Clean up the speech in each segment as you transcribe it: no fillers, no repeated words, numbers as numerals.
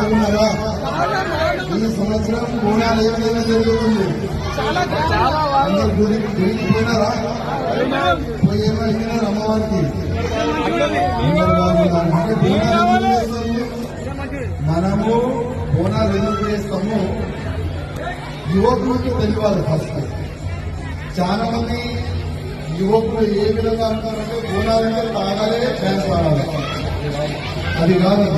బాగున్నారా? ఈ సంవత్సరం బోనాలు ఏ విధంగా జరుగుతుంది? అందరు గుడికి పోయినారా? పోయేమో అయినారు అమ్మవారికి. అందరు బాగున్నారు. అంటే బోనాలు ఎందుకు చేస్తాము? మనము బోనాలు ఎందుకు చేస్తాము? యువకులకి తెలియాలి. ఫస్ట్ చాలా మంది యువకులు ఏ విధంగా అంటారంటే బోనాలంటే తాగాలే, డ్యాన్స్ ఆడాలి. అది కాదు.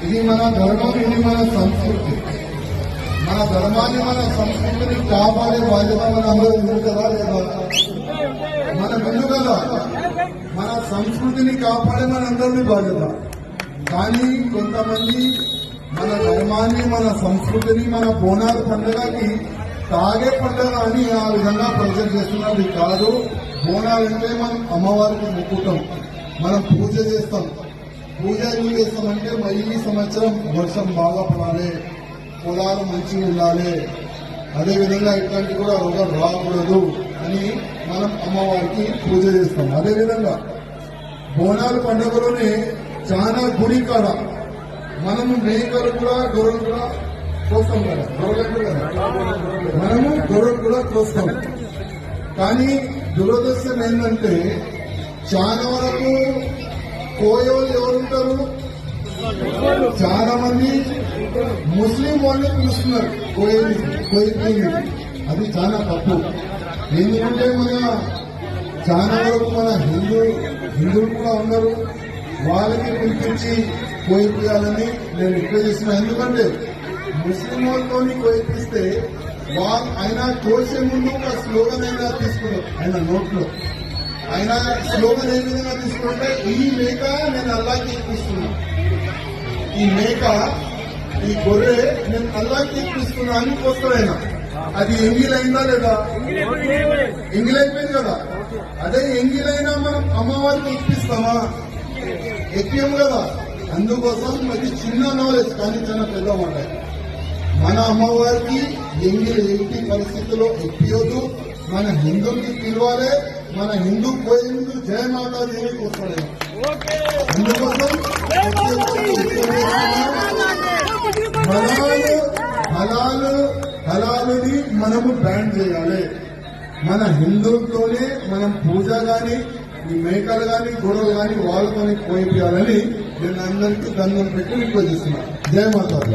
ఇది మన ధర్మం, ఇది మన సంస్కృతి. మన ధర్మాన్ని, మన సంస్కృతిని కాపాడే బాధ్యత మన అందరూ ఉంది కదా లేదా? మన ముందు కదా మన సంస్కృతిని కాపాడే మన అందరినీ బాధ్యత. కానీ కొంతమంది మన ధర్మాన్ని, మన సంస్కృతిని, మన బోనాల పండుగకి తాగే పండుగ అని ఆ విధంగా ప్రజలు చేస్తున్నది కాదు. బోనాలంటే మనం అమ్మవారికి మొక్కుతాం, మనం పూజ చేస్తాం. పూజ ఎందుకు చేస్తామంటే ఈ సంవత్సరం వర్షం బాగా పడాలి, పొలాలు మంచిగా ఉండాలి, అదేవిధంగా ఇట్లాంటి కూడా రోగాలు రాకూడదు అని మనం అమ్మవారికి పూజ చేస్తాం. అదేవిధంగా బోనాల పండుగలోనే చాలా గుడి కాడ మనము మేకలు కూడా, గొర్రెలు కూడా కోస్తాం కదా. గొర్రెలు కదా మనము గొర్రెలు కూడా కోస్తాం. కానీ దురదృష్టం ఏంటంటే చాలా వరకు కోయోళ్ళు ఎవరుంటారు? చాలా మంది ముస్లిం వాళ్ళని పిలుస్తున్నారు కోయిని. అది చాలా తప్పు. ఎందుకంటే మన చాలా వరకు మన హిందువులు కూడా ఉన్నారు, వాళ్ళకి పిలిపించి కోయిపియాలని నేను రిక్వెస్ట్ చేస్తున్నా. ఎందుకంటే ముస్లిం వాళ్ళతో కోయిపిస్తే ఆయన కోసే ముందు ఒక స్లోగన్ అయినా తీసుకున్నారు. ఆయన నోట్లో ఆయన స్లోగన్ ఏ విధంగా తీసుకుంటే, ఈ మేక నేను అల్లాకి ఇప్పిస్తున్నా, ఈ మేక, ఈ గొర్రె నేను అల్లాకి ఇప్పిస్తున్నా అని వస్తాడు ఆయన. అది ఎంగిలైందా లేదా? ఎంగిలైపోయింది కదా. అదే ఎంగిలైనా మనం అమ్మవారికి ఇప్పిస్తామా? ఎక్కియం కదా. అందుకోసం అది చిన్న నాలెడ్జ్ కానీ చాలా పెద్ద మాట. మన అమ్మవారికి ఎంగిలి ఎట్టి పరిస్థితుల్లో ఎక్కియొద్దు. మన హిందువులకి పిలవాలి. మన హిందూ పోయేందుకు జయమాతాదేవికి వస్తాడు. అందుకోసం హలాలుని మనము బ్యాన్ చేయాలి. మన హిందువులతోనే మనం పూజ గాని, ఈ మేకలు గాని, గొడవలు గాని వాళ్ళతోనే పోయిపోయాలని నేను అందరికీ దండం పెట్టి రిక్వెస్ట్ చేస్తున్నా. జయమాతాది.